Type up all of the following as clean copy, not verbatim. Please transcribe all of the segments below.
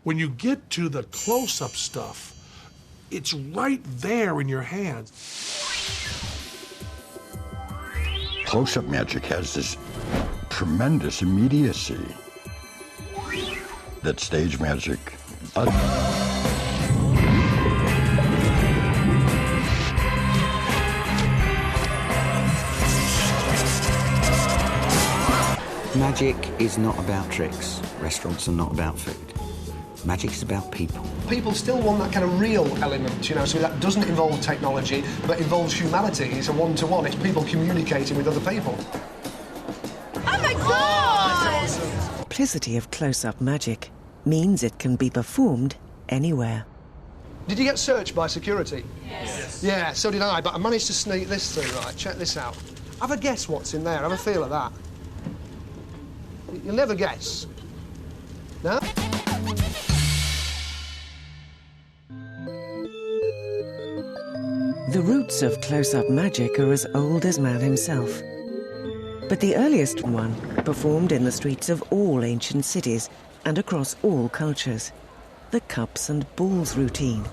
When you get to the close-up stuff, it's right there in your hands. Close-up magic has this tremendous immediacy that stage magic doesn't. Magic is not about tricks. Restaurants are not about food. Magic's about people. People still want that kind of real element, you know, so that doesn't involve technology, but involves humanity. It's a one-to-one. It's people communicating with other people. Oh, my God! The simplicity of close-up magic means it can be performed anywhere. Did you get searched by security? Yes. Yeah, so did I, but I managed to sneak this through, right? Check this out. Have a guess what's in there. Have a feel of that. You'll never guess. No? The roots of close-up magic are as old as man himself. But the earliest one performed in the streets of all ancient cities and across all cultures. The cups and balls routine.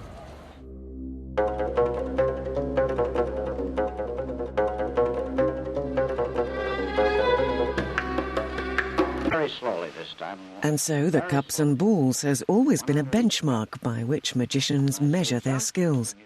Very slowly this time. And so the cups and balls has always been a benchmark by which magicians measure their skills.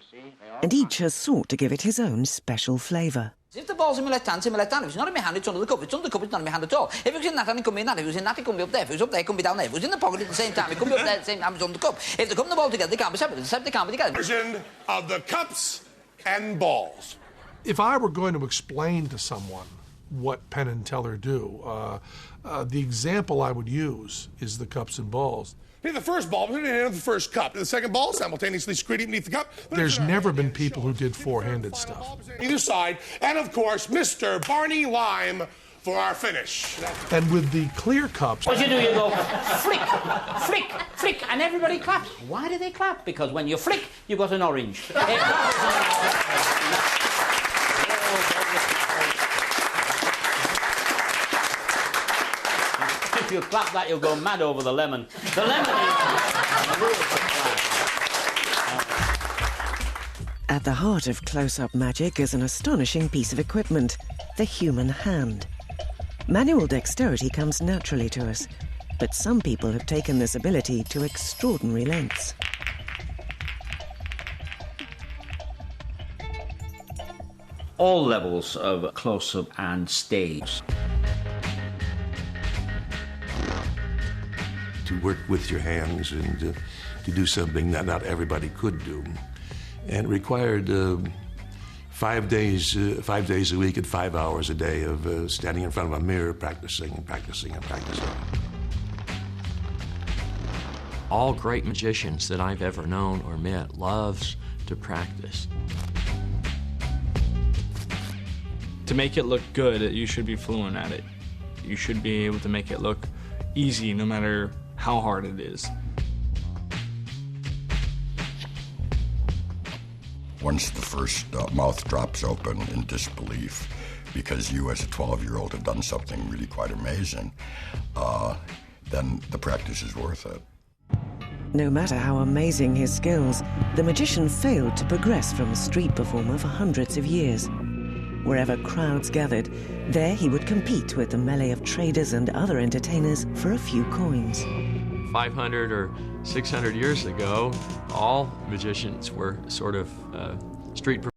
And each has sought to give it his own special flavour. If the ball's in my left hand, it's in my left hand. If it's not in my hand, it's under the cup. If it's under the cup, it's not in my hand at all. If it's in that hand, it can be in that. If it's in that, it can be up there. If it's up there, it can be down there. If it's in the pocket at the same time, it can be up there at the same time as on the cup. If they come the ball together, they can't be separate. They can't be together. Version of the cups and balls. If I were going to explain to someone what Penn and Teller do, the example I would use is the cups and balls. Hit the first ball, put it in the first cup. The second ball, simultaneously screen it beneath the cup. There's never been people who did four-handed stuff. Either side, and of course, Mr. Barney Lime for our finish. And with the clear cups... What you do, you go flick, flick, flick, and everybody claps. Why do they clap? Because when you flick, you got an orange. If you clap that, you'll go mad over the lemon. The lemon is... At the heart of close-up magic is an astonishing piece of equipment, the human hand. Manual dexterity comes naturally to us, but some people have taken this ability to extraordinary lengths. All levels of close-up and stage. To work with your hands and to do something that not everybody could do. And it required 5 days a week and 5 hours a day of standing in front of a mirror, practicing and practicing and practicing. All great magicians that I've ever known or met loves to practice. To make it look good, you should be fluent at it. You should be able to make it look easy no matter how hard it is. Once the first mouth drops open in disbelief, because you as a 12-year-old have done something really quite amazing, then the practice is worth it. No matter how amazing his skills, the magician failed to progress from a street performer for hundreds of years. Wherever crowds gathered, there he would compete with the melee of traders and other entertainers for a few coins. 500 or 600 years ago, all magicians were sort of street performers.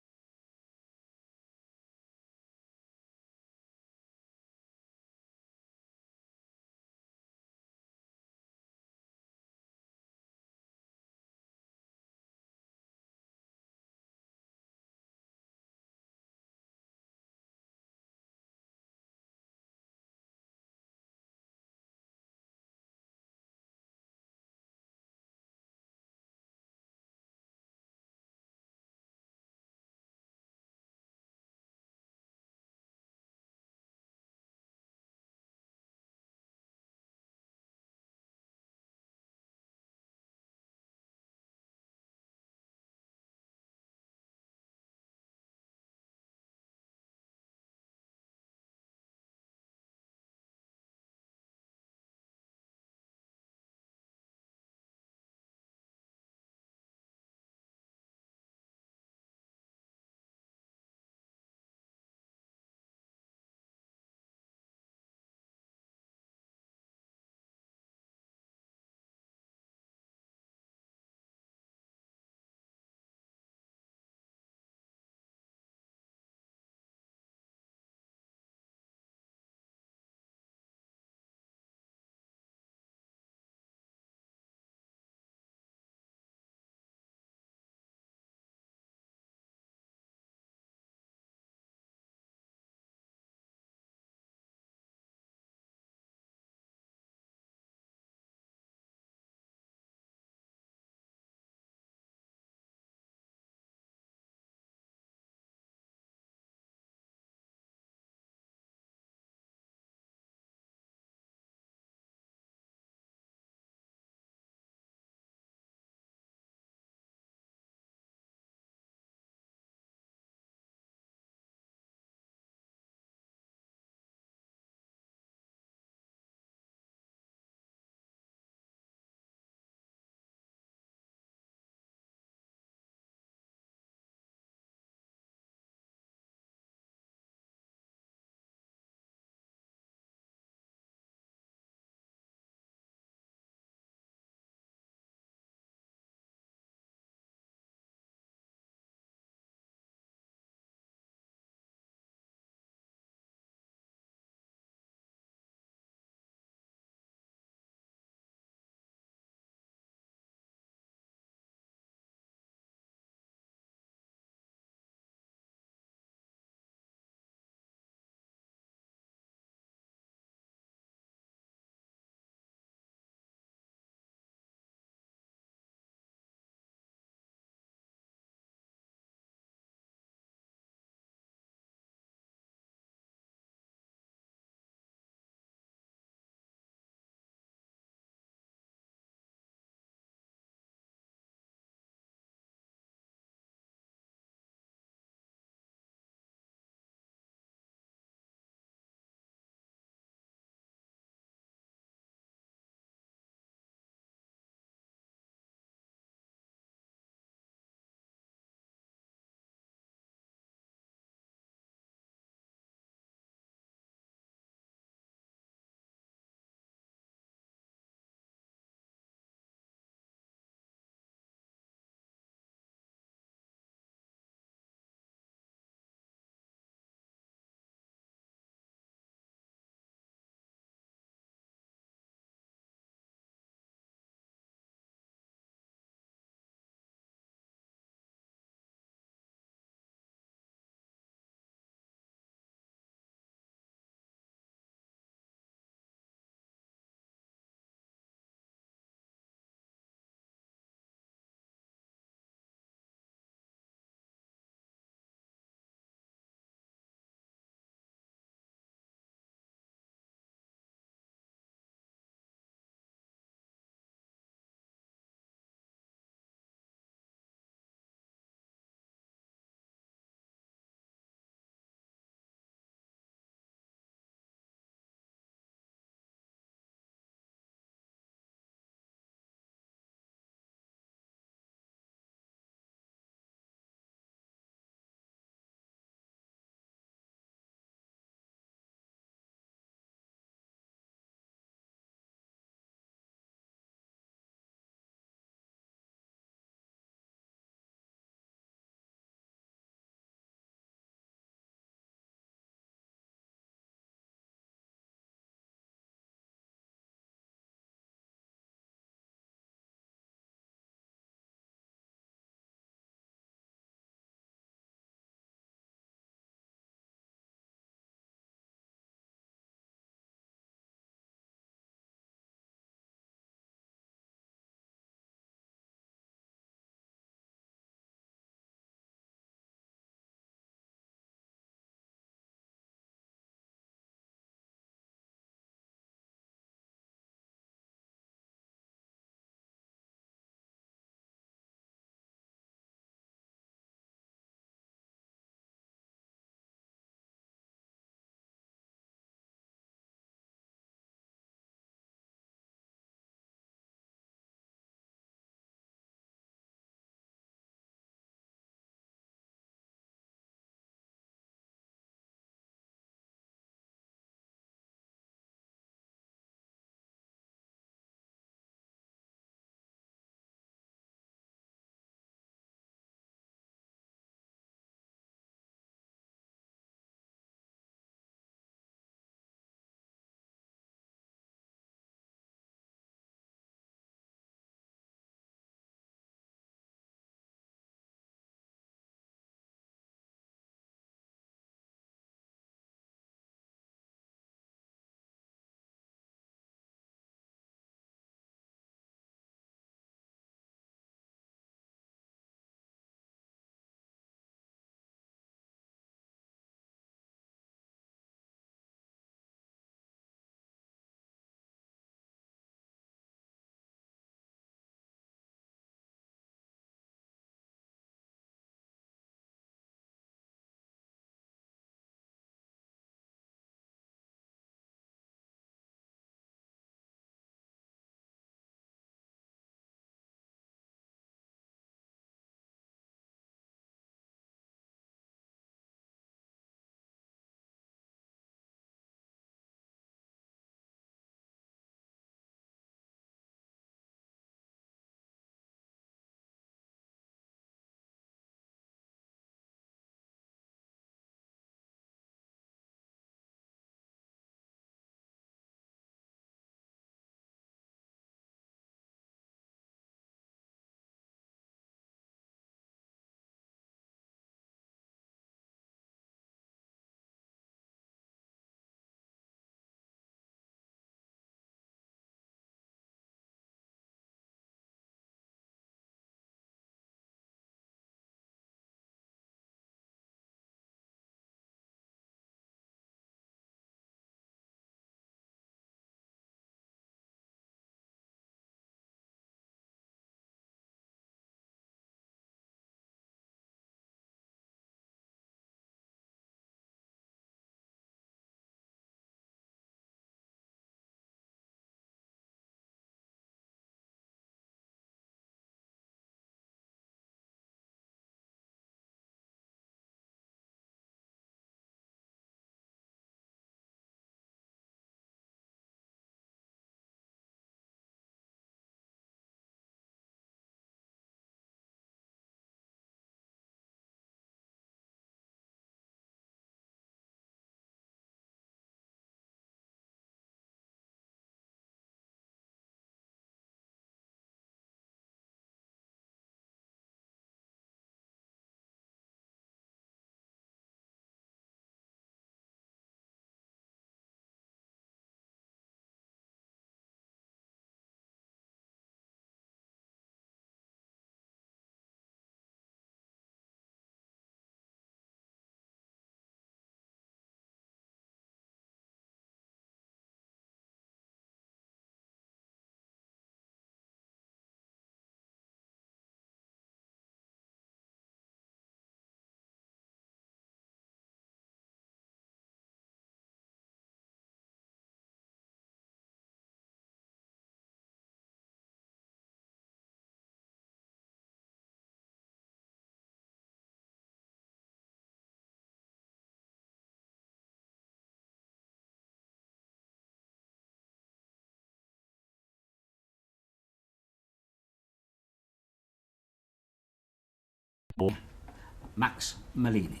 Max Malini.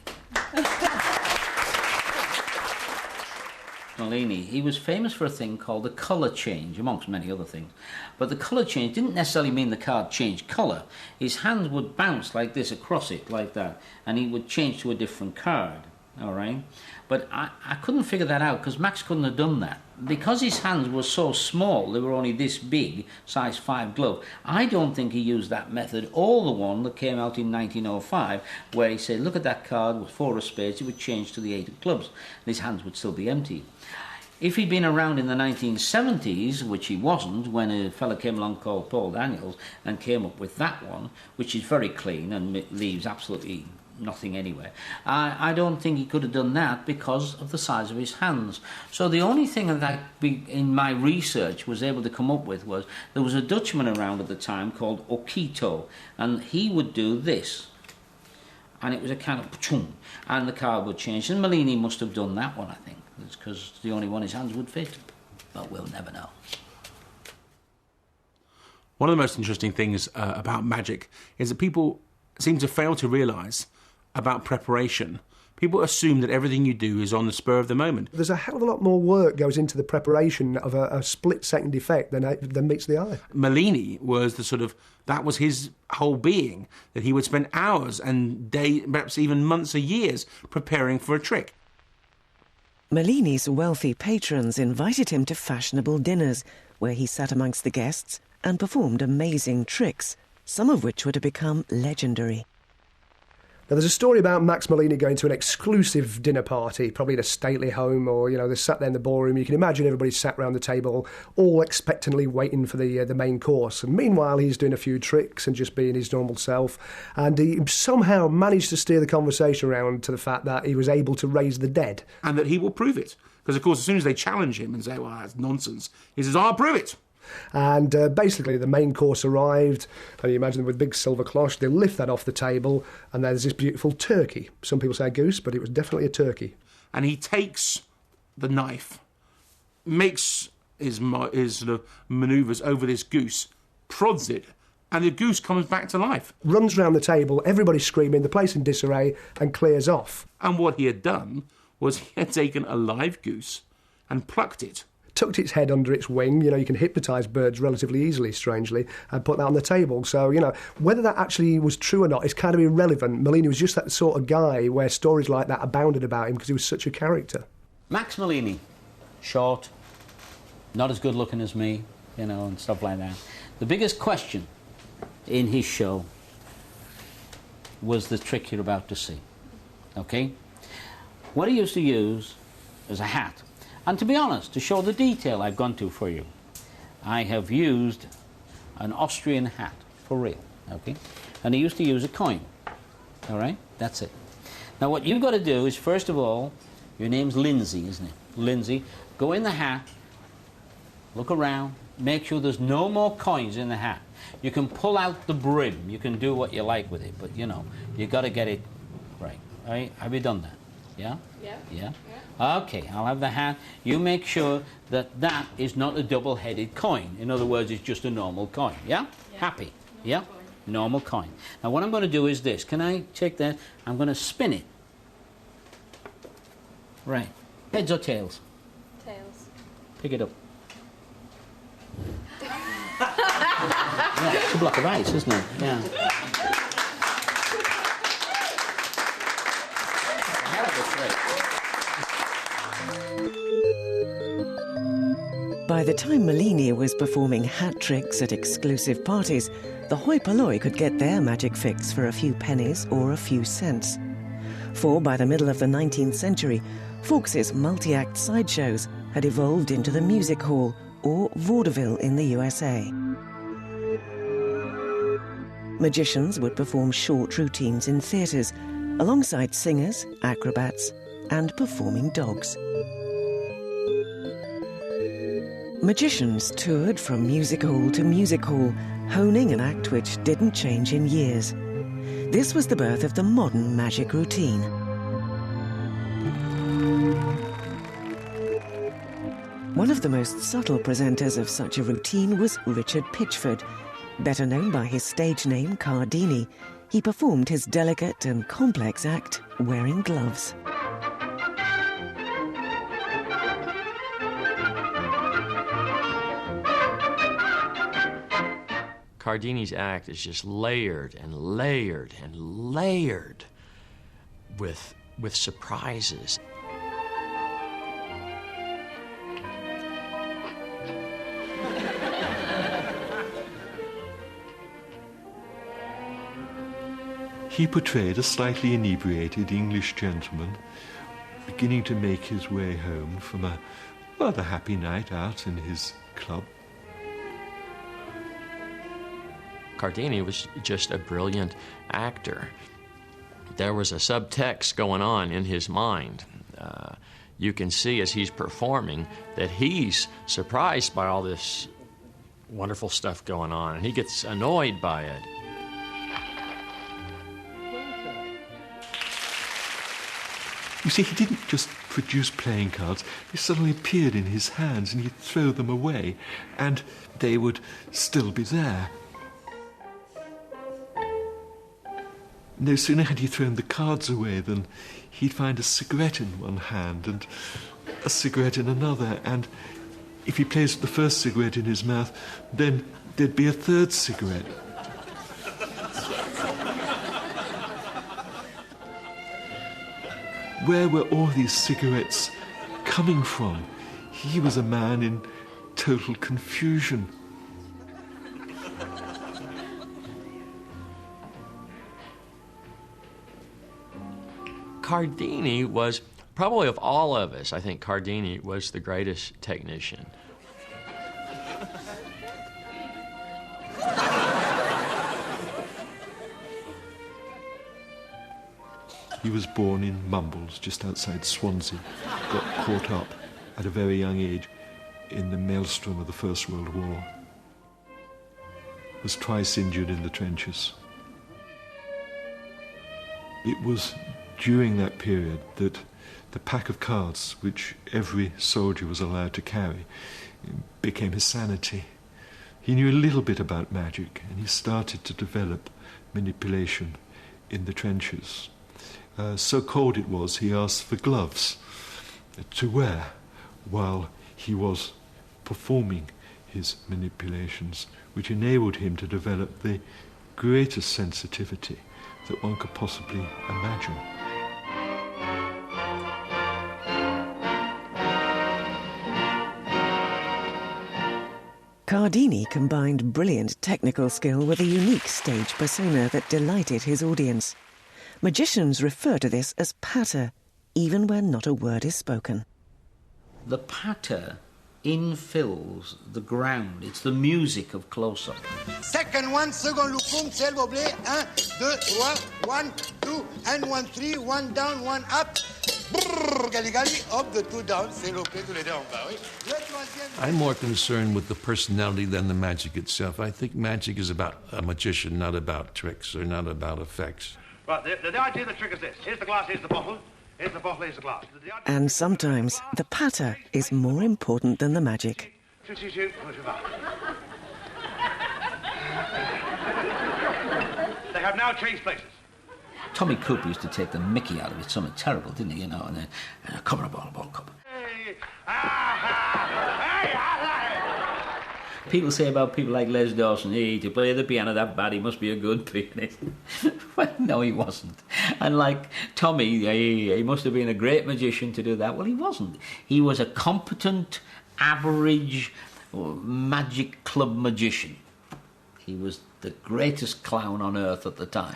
Malini, he was famous for a thing called the colour change, amongst many other things. But the colour change didn't necessarily mean the card changed colour. His hands would bounce like this across it, like that, and he would change to a different card, all right? But I couldn't figure that out, because Max couldn't have done that. Because his hands were so small, they were only this big, size 5 glove, I don't think he used that method, or the one that came out in 1905, where he said, look at that card with 4 of spades, it would change to the 8 of clubs, and his hands would still be empty. If he'd been around in the 1970s, which he wasn't, when a fella came along called Paul Daniels and came up with that one, which is very clean and leaves absolutely nothing anywhere, I don't think he could have done that because of the size of his hands. So the only thing that in my research was able to come up with was there was a Dutchman around at the time called Okito, and he would do this. And it was a kind of pachung, and the card would change. And Malini must have done that one, I think. It's because the only one his hands would fit. But we'll never know. One of the most interesting things about magic is that people seem to fail to realise about preparation. People assume that everything you do is on the spur of the moment. There's a hell of a lot more work goes into the preparation of a split-second effect than meets the eye. Malini was that was his whole being, that he would spend hours and days, perhaps even months or years, preparing for a trick. Malini's wealthy patrons invited him to fashionable dinners, where he sat amongst the guests and performed amazing tricks, some of which were to become legendary. Now, there's a story about Max Malini going to an exclusive dinner party, probably in a stately home, or, they're sat there in the ballroom. You can imagine everybody sat round the table, all expectantly waiting for the main course. And meanwhile, he's doing a few tricks and just being his normal self. And he somehow managed to steer the conversation around to the fact that he was able to raise the dead. And that he will prove it. Because, of course, as soon as they challenge him and say, well, that's nonsense, he says, I'll prove it. And basically the main course arrived, and you imagine them with big silver cloche, they lift that off the table, and there's this beautiful turkey. Some people say a goose, but it was definitely a turkey. And he takes the knife, makes his sort of manoeuvres over this goose, prods it, and the goose comes back to life. Runs round the table, everybody's screaming, the place in disarray, and clears off. And what he had done was he had taken a live goose and plucked it, tucked its head under its wing. You can hypnotise birds relatively easily, strangely, and put that on the table. So, whether that actually was true or not is kind of irrelevant. Malini was just that sort of guy where stories like that abounded about him because he was such a character. Max Malini, short, not as good looking as me, and stuff like that. The biggest question in his show was the trick you're about to see, okay? What he used to use is a hat. And to be honest, to show the detail I've gone to for you, I have used an Austrian hat, for real, okay? And he used to use a coin, all right? That's it. Now what you've got to do is, first of all, your name's Lindsay, isn't it? Lindsay, go in the hat, look around, make sure there's no more coins in the hat. You can pull out the brim, you can do what you like with it, but you got to get it right, all right? Have you done that? Yeah? Yeah. Yeah? Okay, I'll have the hat. You make sure that that is not a double-headed coin. In other words, it's just a normal coin. Yeah? Happy? Yeah? Normal coin. Now, what I'm going to do is this. Can I take that? I'm going to spin it. Right. Heads or tails? Tails. Pick it up. Yeah, it's a block of ice, isn't it? Yeah. By the time Malini was performing hat tricks at exclusive parties, the hoi polloi could get their magic fix for a few pennies or a few cents. For by the middle of the 19th century, Fawkes's multi-act sideshows had evolved into the music hall, or vaudeville in the USA. Magicians would perform short routines in theatres, alongside singers, acrobats, and performing dogs. Magicians toured from music hall to music hall, honing an act which didn't change in years. This was the birth of the modern magic routine. One of the most subtle presenters of such a routine was Richard Pitchford, better known by his stage name Cardini. he performed his delicate and complex act wearing gloves. Cardini's act is just layered and layered and layered with surprises. He portrayed a slightly inebriated English gentleman beginning to make his way home from a rather happy night out in his club. Cardini was just a brilliant actor. There was a subtext going on in his mind. You can see as he's performing that he's surprised by all this wonderful stuff going on, and he gets annoyed by it. You see, he didn't just produce playing cards. They suddenly appeared in his hands and he'd throw them away, and they would still be there. No sooner had he thrown the cards away than he'd find a cigarette in one hand and a cigarette in another, and if he placed the first cigarette in his mouth, then there'd be a third cigarette. Where were all these cigarettes coming from? He was a man in total confusion. Cardini was, probably of all of us, I think Cardini was the greatest technician. He was born in Mumbles, just outside Swansea, got caught up at a very young age in the maelstrom of the First World War, was twice injured in the trenches. It was during that period that the pack of cards which every soldier was allowed to carry became his sanity. He knew a little bit about magic, and he started to develop manipulation in the trenches. So cold it was, he asked for gloves to wear while he was performing his manipulations, which enabled him to develop the greatest sensitivity that one could possibly imagine. Cardini combined brilliant technical skill with a unique stage persona that delighted his audience. Magicians refer to this as patter, even when not a word is spoken. The patter infills the ground. It's the music of close-up. Second one, second look, s'il vous plaît. 1, 2, 3, 1, 2, and 1, 3, 1 down, 1 up. Brrr, gali gali, up, the 2 down, s'il vous plaît, tous les deux en bas, oui. I'm more concerned with the personality than the magic itself. I think magic is about a magician, not about tricks or not about effects. Right, the idea of the trick is this. Here's the glass, here's the bottle. Here's the bottle, here's the glass. And sometimes the patter is more important than the magic. They have now changed places. Tommy Cooper used to take the mickey out of it, something terrible, didn't he? You know, and then cover a ball, cover. People say about people like Les Dawson, hey, to play the piano that bad, he must be a good pianist. Well, no, he wasn't. And like Tommy, he must have been a great magician to do that. Well, he wasn't. He was a competent, average, magic club magician. He was the greatest clown on earth at the time.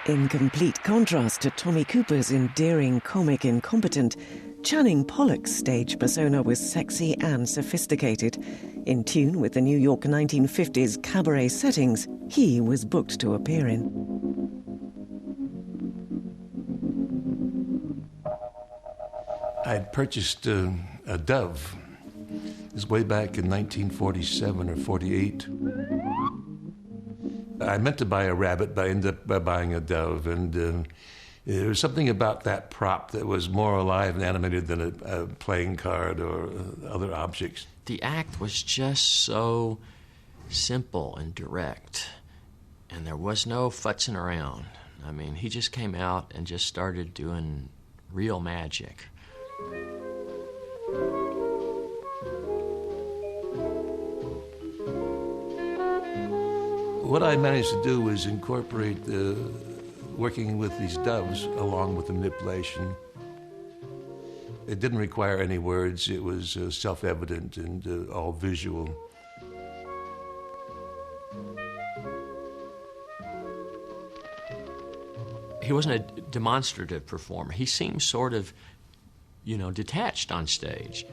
In complete contrast to Tommy Cooper's endearing comic incompetent, Channing Pollock's stage persona was sexy and sophisticated. In tune with the New York 1950s cabaret settings he was booked to appear in. I'd purchased a dove. It was way back in 1947 or 48. I meant to buy a rabbit, but I ended up buying a dove, and there was something about that prop that was more alive and animated than a playing card or other objects. The act was just so simple and direct, and there was no futzing around. I mean, he just came out and just started doing real magic. What I managed to do was incorporate working with these doves along with the manipulation. It didn't require any words. It was self-evident and all visual. He wasn't a demonstrative performer. He seemed sort of, detached on stage.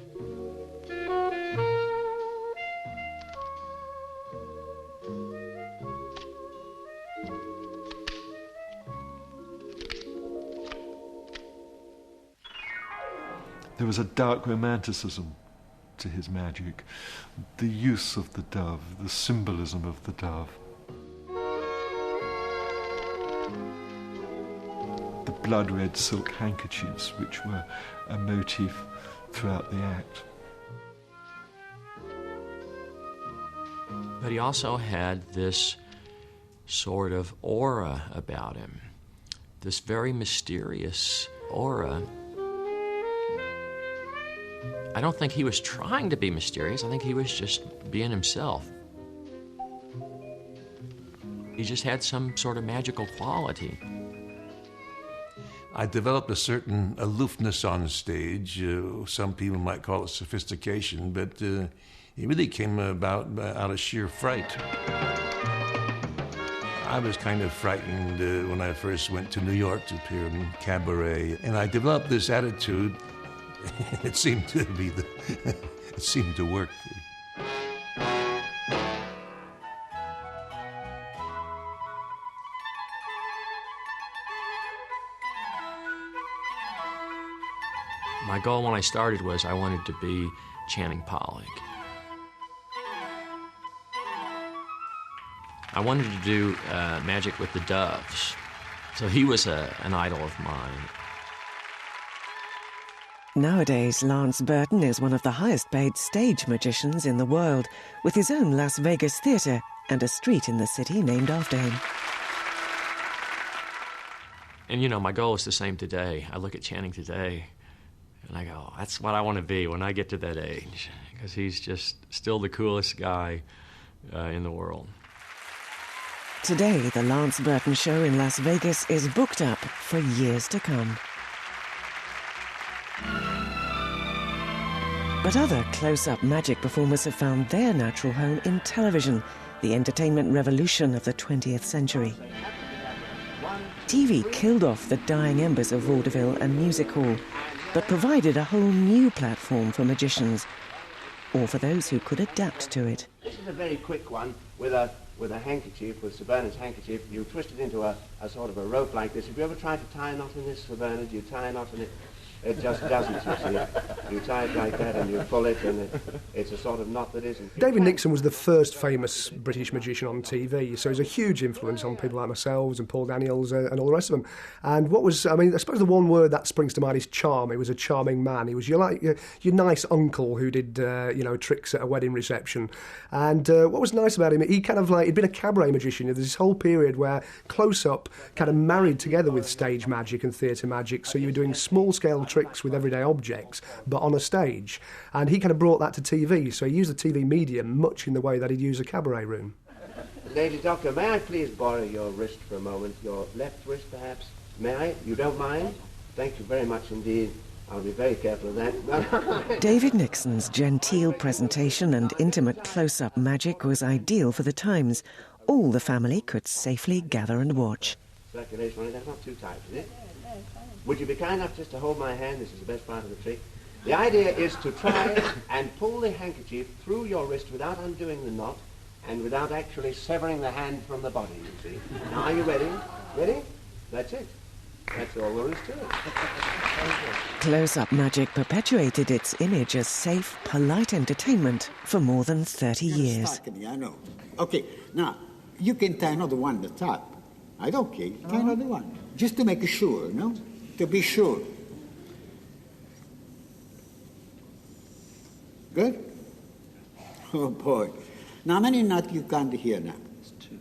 There was a dark romanticism to his magic, the use of the dove, the symbolism of the dove. The blood-red silk handkerchiefs, which were a motif throughout the act. But he also had this sort of aura about him, this very mysterious aura. I don't think he was trying to be mysterious. I think he was just being himself. He just had some sort of magical quality. I developed a certain aloofness on stage. Some people might call it sophistication, but it really came about out of sheer fright. I was kind of frightened when I first went to New York to appear in cabaret, and I developed this attitude. It seemed to be it seemed to work. My goal when I started was I wanted to be Channing Pollock. I wanted to do magic with the doves. So he was an idol of mine. Nowadays, Lance Burton is one of the highest-paid stage magicians in the world, with his own Las Vegas theatre and a street in the city named after him. And, my goal is the same today. I look at Channing today, and I go, that's what I want to be when I get to that age, because he's just still the coolest guy in the world. Today, the Lance Burton Show in Las Vegas is booked up for years to come. But other close-up magic performers have found their natural home in television, the entertainment revolution of the 20th century. TV killed off the dying embers of vaudeville and music hall, but provided a whole new platform for magicians, or for those who could adapt to it. This is a very quick one with a handkerchief, with Sir Bernard's handkerchief. You twist it into a sort of a rope like this. Have you ever tried to tie a knot in this, Sir Bernard? You tie a knot in it. It just doesn't, you see. You tie it like that and you pull it, and it's a sort of knot that isn't. David Nixon was the first famous British magician on TV, so he's a huge influence on people like myself and Paul Daniels and all the rest of them. And what was, I suppose the one word that springs to mind is charm. He was a charming man. He was your nice uncle who did, tricks at a wedding reception. And what was nice about him, he'd been a cabaret magician. There's this whole period where close-up kind of married together with stage magic and theatre magic, so you were doing small-scale tricks with everyday objects, but on a stage. And he kind of brought that to TV, so he used the TV medium much in the way that he'd use a cabaret room. Lady Doctor, may I please borrow your wrist for a moment? Your left wrist, perhaps? May I? You don't mind? Thank you very much indeed. I'll be very careful of that. David Nixon's genteel presentation and intimate close-up magic was ideal for the times. All the family could safely gather and watch. Circulation on it, that's not too tight, is it? Would you be kind enough just to hold my hand? This is the best part of the trick. The idea is to try and pull the handkerchief through your wrist without undoing the knot and without actually severing the hand from the body, you see. Now, are you ready? Ready? That's it. That's all there is to it. Close-up magic perpetuated its image as safe, polite entertainment for more than 30 years. I know. Okay, now, you can tie another one at the top. Right, okay, tie another one. Just to make sure, no? To be sure. Good? Oh, boy. Now, how many knots you can't hear now? It's 2.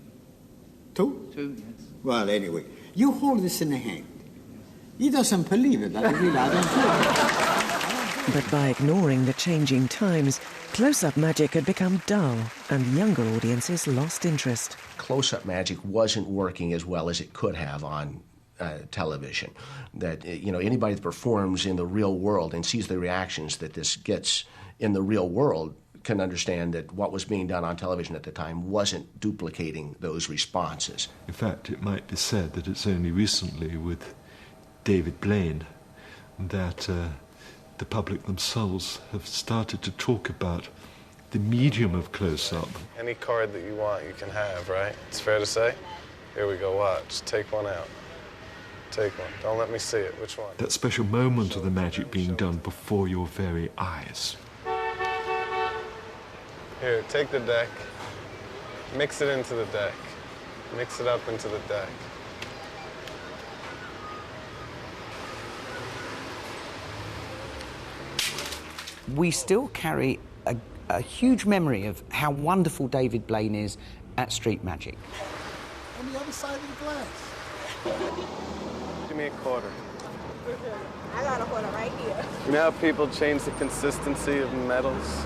2? 2, yes. Well, anyway, you hold this in the hand. He doesn't believe it. I don't feel it. But by ignoring the changing times, close-up magic had become dull and younger audiences lost interest. Close-up magic wasn't working as well as it could have on television. That, anybody that performs in the real world and sees the reactions that this gets in the real world can understand that what was being done on television at the time wasn't duplicating those responses. In fact, it might be said that it's only recently with David Blaine that the public themselves have started to talk about the medium of close-up. Any card that you want, you can have, right? It's fair to say? Here we go, watch. Take one out. Take one. Don't let me see it. Which one? That special moment of the magic being done before your very eyes. Here, take the deck. Mix it into the deck. Mix it up into the deck. We still carry a huge memory of how wonderful David Blaine is at street magic. On the other side of the glass. Give me a quarter. I got a quarter right here. You know how people change the consistency of metals?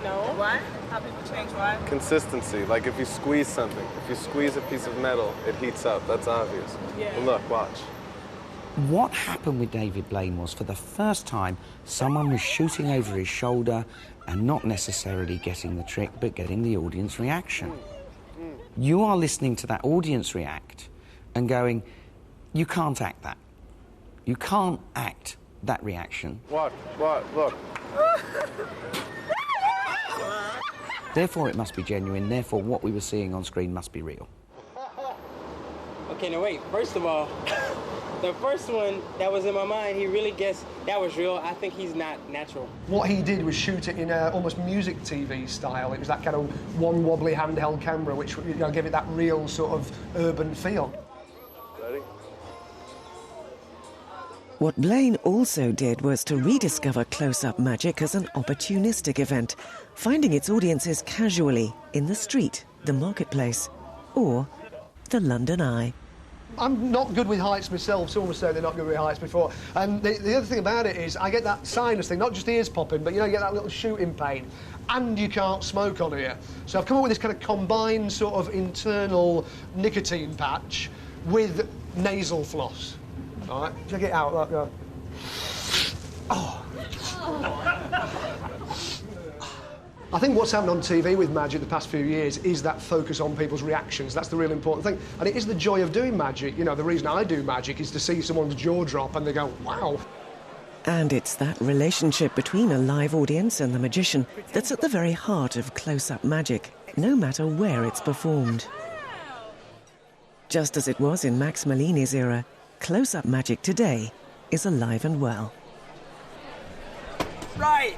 No. What? How people change what? Consistency. Like if you squeeze something, if you squeeze a piece of metal, it heats up. That's obvious. Yeah. But look, watch. What happened with David Blaine was, for the first time, someone was shooting over his shoulder and not necessarily getting the trick, but getting the audience reaction. You are listening to that audience react and going, you can't act that. You can't act that reaction. What? Look. Therefore, it must be genuine. Therefore, what we were seeing on screen must be real. Okay, now wait. First of all, the first one that was in my mind, he really guessed that was real. I think he's not natural. What he did was shoot it in almost music TV style. It was that kind of one wobbly handheld camera, which gave it that real sort of urban feel. Ready? What Blaine also did was to rediscover close-up magic as an opportunistic event, finding its audiences casually in the street, the marketplace, or the London Eye. I'm not good with heights myself. Someone was saying they're not good with heights before. And the other thing about it is I get that sinus thing, not just ears popping, but you get that little shooting pain. And you can't smoke on here. So I've come up with this kind of combined sort of internal nicotine patch with nasal floss. All right, check it out. Look, go. Oh. I think what's happened on TV with magic the past few years is that focus on people's reactions. That's the real important thing. And it is the joy of doing magic. The reason I do magic is to see someone's jaw drop and they go, wow. And it's that relationship between a live audience and the magician that's at the very heart of close-up magic, no matter where it's performed. Just as it was in Max Malini's era, close-up magic today is alive and well. Right.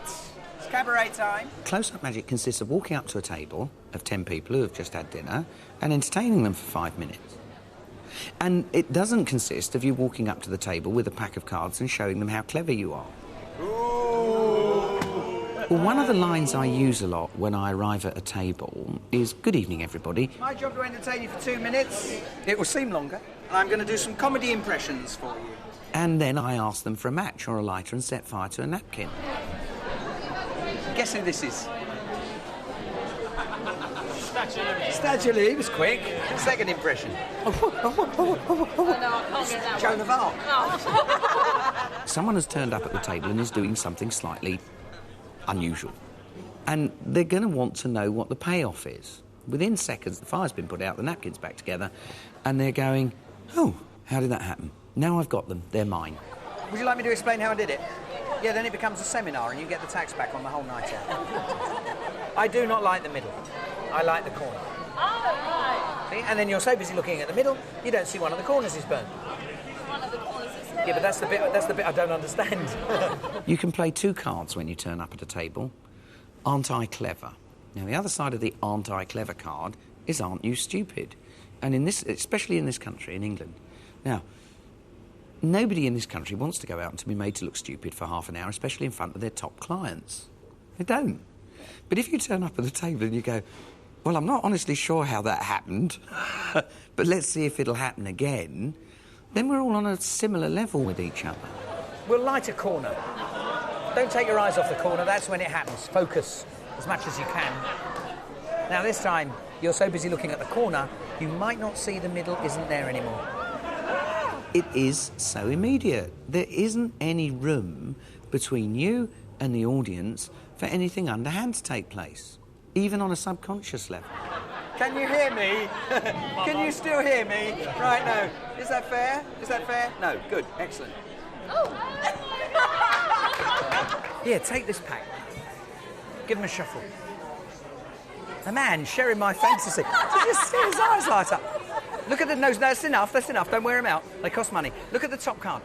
Cabaret time. Close-up magic consists of walking up to a table of 10 people who have just had dinner and entertaining them for 5 minutes. And it doesn't consist of you walking up to the table with a pack of cards and showing them how clever you are. Well, one of the lines I use a lot when I arrive at a table is, "Good evening, everybody. My job to entertain you for 2 minutes. It will seem longer. And I'm going to do some comedy impressions for you. And then I ask them for a match or a lighter and set fire to a napkin. Guess who this is? Statue of Liberty. He was quick. Second impression. Joan of Arc. Someone has turned up at the table and is doing something slightly unusual. And they're going to want to know what the payoff is. Within seconds, the fire's been put out, the napkin's back together, and they're going, oh, how did that happen? Now I've got them. They're mine. Would you like me to explain how I did it? Yeah, then it becomes a seminar and you get the tax back on the whole night out. I do not like the middle. I like the corner. See? And then you're so busy looking at the middle, you don't see one of the corners is burnt. One of the corners is burnt. Yeah, but that's the bit I don't understand. You can play 2 cards when you turn up at a table. Aren't I clever? Now, the other side of the aren't I clever card is aren't you stupid? And in this, especially in this country, in England. Now, nobody in this country wants to go out and to be made to look stupid for half an hour, especially in front of their top clients. They don't. But if you turn up at the table and you go, well, I'm not honestly sure how that happened, but let's see if it'll happen again, then we're all on a similar level with each other. We'll light a corner. Don't take your eyes off the corner, that's when it happens. Focus as much as you can. Now this time, you're so busy looking at the corner, you might not see the middle isn't there anymore. It is so immediate. There isn't any room between you and the audience for anything underhand to take place, even on a subconscious level. Can you hear me? Can you still hear me? Right, no. Is that fair? Is that fair? No, good, excellent. Here, take this pack. Give him a shuffle. A man sharing my fantasy. Did you see his eyes light up? Look at the nose. No, that's enough, Don't wear them out. They cost money. Look at the top card.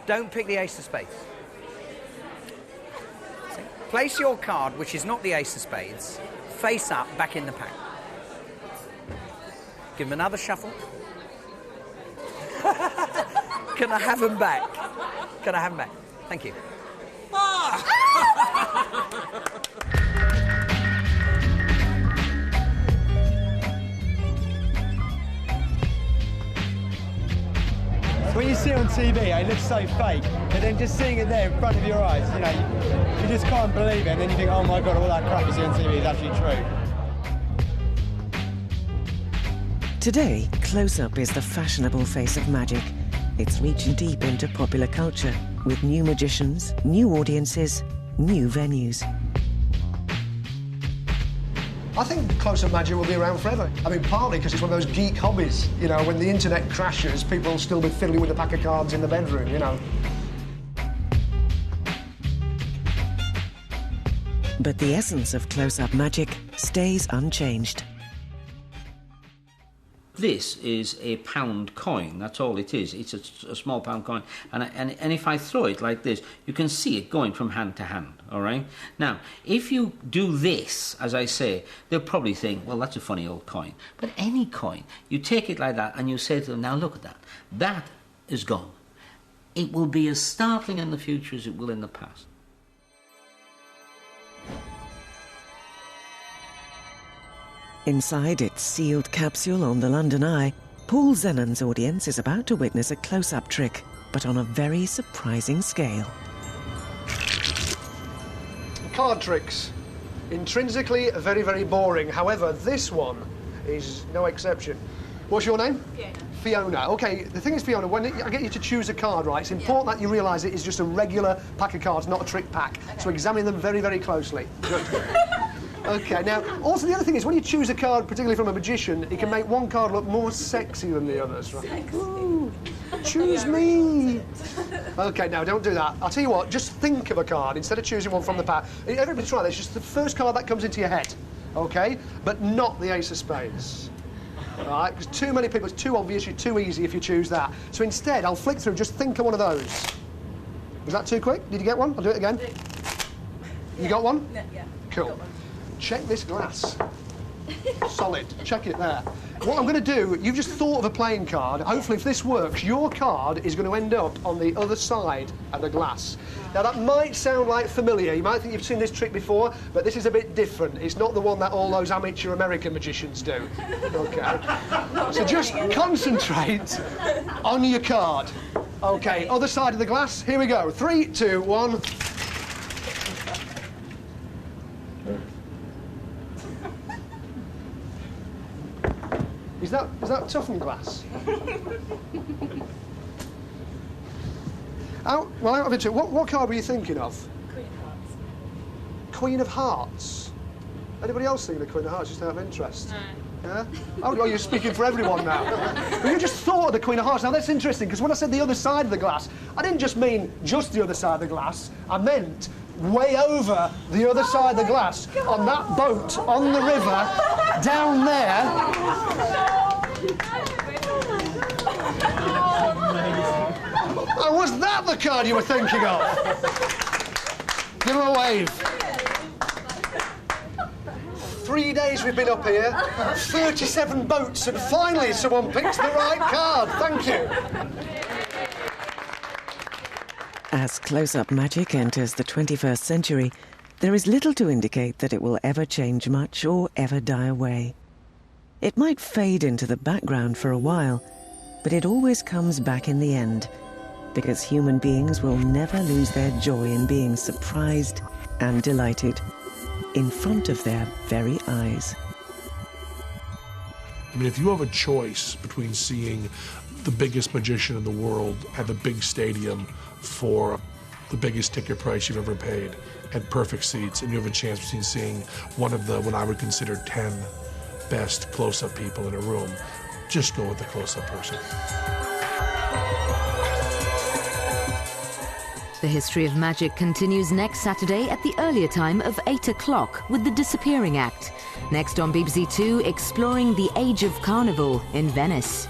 Don't pick the ace of spades. See? Place your card, which is not the ace of spades, face up, back in the pack. Give him another shuffle. Can I have them back? Can I have them back? Thank you. When you see it on TV, it looks so fake, but then just seeing it there in front of your eyes, you know, you just can't believe it, and then you think, oh my God, all that crap you see on TV is actually true. Today, close-up is the fashionable face of magic. It's reaching deep into popular culture with new magicians, new audiences, new venues. I think close-up magic will be around forever. I mean, partly because it's one of those geek hobbies. You know, when the internet crashes, people will still be fiddling with a pack of cards in the bedroom, you know. But the essence of close-up magic stays unchanged. This is a pound coin, that's all it is. It's a small pound coin. And if I throw it like this, you can see it going from hand to hand, all right? Now, if you do this, as I say, they'll probably think, well, that's a funny old coin. But any coin, you take it like that and you say to them, now look at that. That is gone. It will be as startling in the future as it will in the past. Inside its sealed capsule on the London Eye, Paul Zennon's audience is about to witness a close-up trick, but on a very surprising scale. Card tricks. Intrinsically very, very boring. However, this one is no exception. What's your name? Fiona. Fiona. OK, the thing is, Fiona, when I get you to choose a card, right, it's important that you realise it is just a regular pack of cards, not a trick pack. Okay. So examine them very, very closely. OK, now, also the other thing is, when you choose a card, particularly from a magician, it can make one card look more sexy than the others, right? Ooh, choose me. OK, now, don't do that. I'll tell you what, just think of a card instead of choosing one from the pack. Everybody try this, just the first card that comes into your head, OK? But not the ace of spades. All right, because too many people, it's too obvious, you're too easy if you choose that. So instead, I'll flick through, just think of one of those. Was that too quick? Did you get one? I'll do it again. You got one? Yeah. Cool. Check this glass. Solid. Check it there. What I'm going to do, you've just thought of a playing card. Hopefully, if this works, your card is going to end up on the other side of the glass. Now, that might sound like familiar. You might think you've seen this trick before, but this is a bit different. It's not the one that all those amateur American magicians do. OK? So just concentrate on your card. OK, other side of the glass. Here we go. 3, 2, 1. Is that toughened glass? Out of interest, what card were you thinking of? Queen of Hearts. Queen of Hearts? Anybody else thinking of Queen of Hearts, just out of interest? No. Yeah? Oh, you're speaking for everyone now. But you just thought of the Queen of Hearts. Now, that's interesting, because when I said the other side of the glass, I didn't just mean just the other side of the glass. I meant way over the other side of the glass, on that boat, on the river, down there. Oh, was that the card you were thinking of? Give her a wave. 3 days we've been up here, 37 boats, and finally someone picks the right card. Thank you. As close-up magic enters the 21st century, There is little to indicate that it will ever change much or ever die away. It might fade into the background for a while, but it always comes back in the end, because human beings will never lose their joy in being surprised and delighted in front of their very eyes. I mean, if you have a choice between seeing the biggest magician in the world at the big stadium for the biggest ticket price you've ever paid and perfect seats, and you have a chance between seeing one of the, what I would consider 10 best close-up people in a room, just go with the close-up person. The History of Magic continues next Saturday at the earlier time of 8 o'clock with The Disappearing Act. Next on BBC Two, exploring the Age of Carnival in Venice.